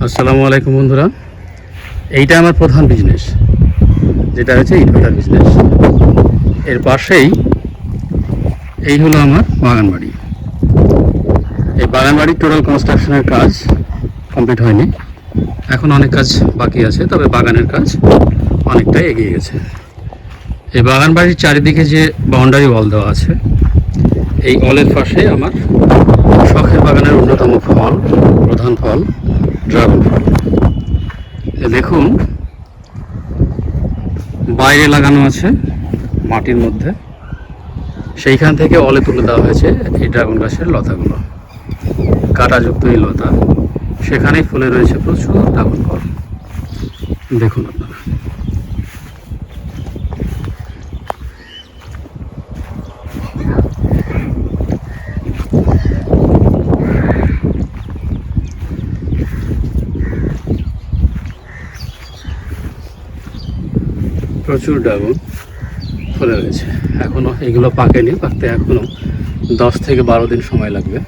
আসসালামু আলাইকুম বন্ধুরা। এইটা আমার প্রধান বিজনেস, যেটা হচ্ছে ইটভাটার বিজনেস। এর পাশেই এই হলো আমার বাগান বাড়ি। এই বাগান বাড়ির টোটাল কনস্ট্রাকশনের কাজ কমপ্লিট হয়নি, এখন অনেক কাজ বাকি আছে, তবে বাগানের কাজ অনেকটাই এগিয়ে গেছে। এই বাগান বাড়ির চারিদিকে যে বাউন্ডারি ওয়াল দেওয়া আছে, এই ওয়ালের পাশে আমার শখের বাগানের অন্যতম ফল, প্রধান ফল ড্রাগন ফল। দেখুন, বাইরে লাগানো আছে মাটির মধ্যে, সেইখান থেকে অলে তুলে দেওয়া হয়েছে এই ড্রাগন গাছের লতাগুলো, কাঁটাযুক্ত এই লতা। সেখানেই ফুলে রয়েছে প্রচুর ড্রাগন ফল। দেখুন আপনারা, প্রচুর ড্রাগন ফলে রয়েছে। এখনো এগুলো পাকেনি, পাকতে এখনো 10 থেকে 12 দিন সময় লাগবে।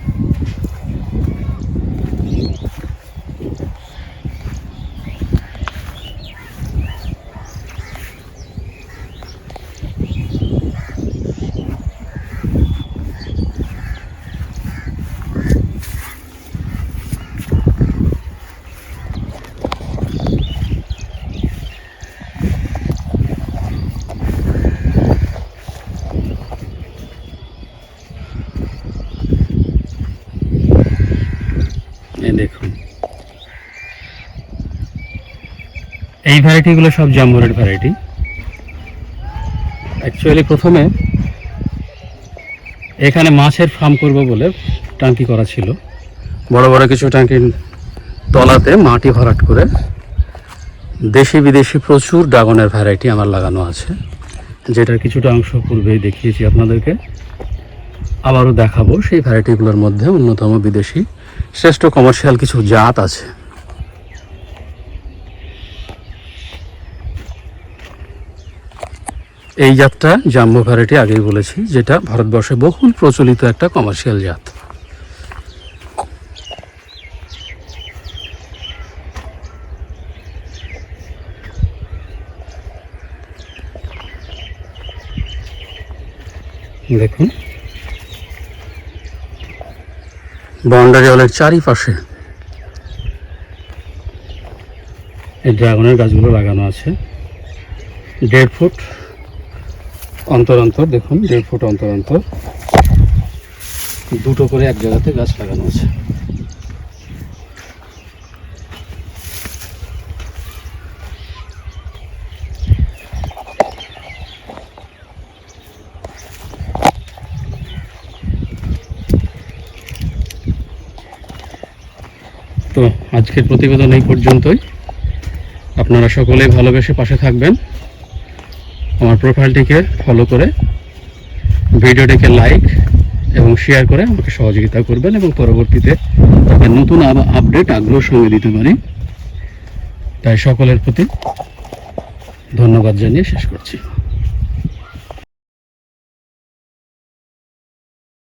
দেখুন, এই ভ্যারাইটিগুলো সব জাম্বোরের ভ্যারাইটি। অ্যাকচুয়ালি প্রথমে এখানে মাছের ফার্ম করব বলে ট্যাঙ্কি করা ছিল। বড় বড় কিছু ট্যাঙ্কির তলাতে মাটি ভরাট করে দেশি বিদেশি প্রচুর ড্রাগনের ভ্যারাইটি আমার লাগানো আছে, যেটার কিছুটা অংশ পূর্বেই দেখিয়েছি আপনাদেরকে, আবারও দেখাবো। সেই ভ্যারাইটিগুলোর মধ্যে অন্যতম বিদেশি শ্রেষ্ঠ কমার্শিয়াল কিছু জাত আছে। এই জাতটা জাম্বো ভ্যারাইটি, আগেই বলেছি, যেটা ভারতবর্ষে বহুল প্রচলিত একটা কমার্শিয়াল জাত। দেখুন, বাউন্ডারি ওয়ালের চারিপাশে এই ড্রাগনের গাছগুলো লাগানো আছে 1.5 ফুট অন্তর অন্তর। দেখুন, 1.5 ফুট অন্তর অন্তর দুটো করে এক জায়গাতে গাছ লাগানো আছে। তো আজকের প্রতিবেদন এই পর্যন্তই। আপনারা সকলেই ভালোবেসে পাশে থাকবেন, আমার প্রোফাইলটিকে ফলো করে ভিডিওটিকে লাইক এবং শেয়ার করে আমাকে সহযোগিতা করবেন, এবং পরবর্তীতে নতুন আপডেট আগ্রহের সঙ্গে দিতে পারি। তাই সকলের প্রতি ধন্যবাদ জানিয়ে শেষ করছি।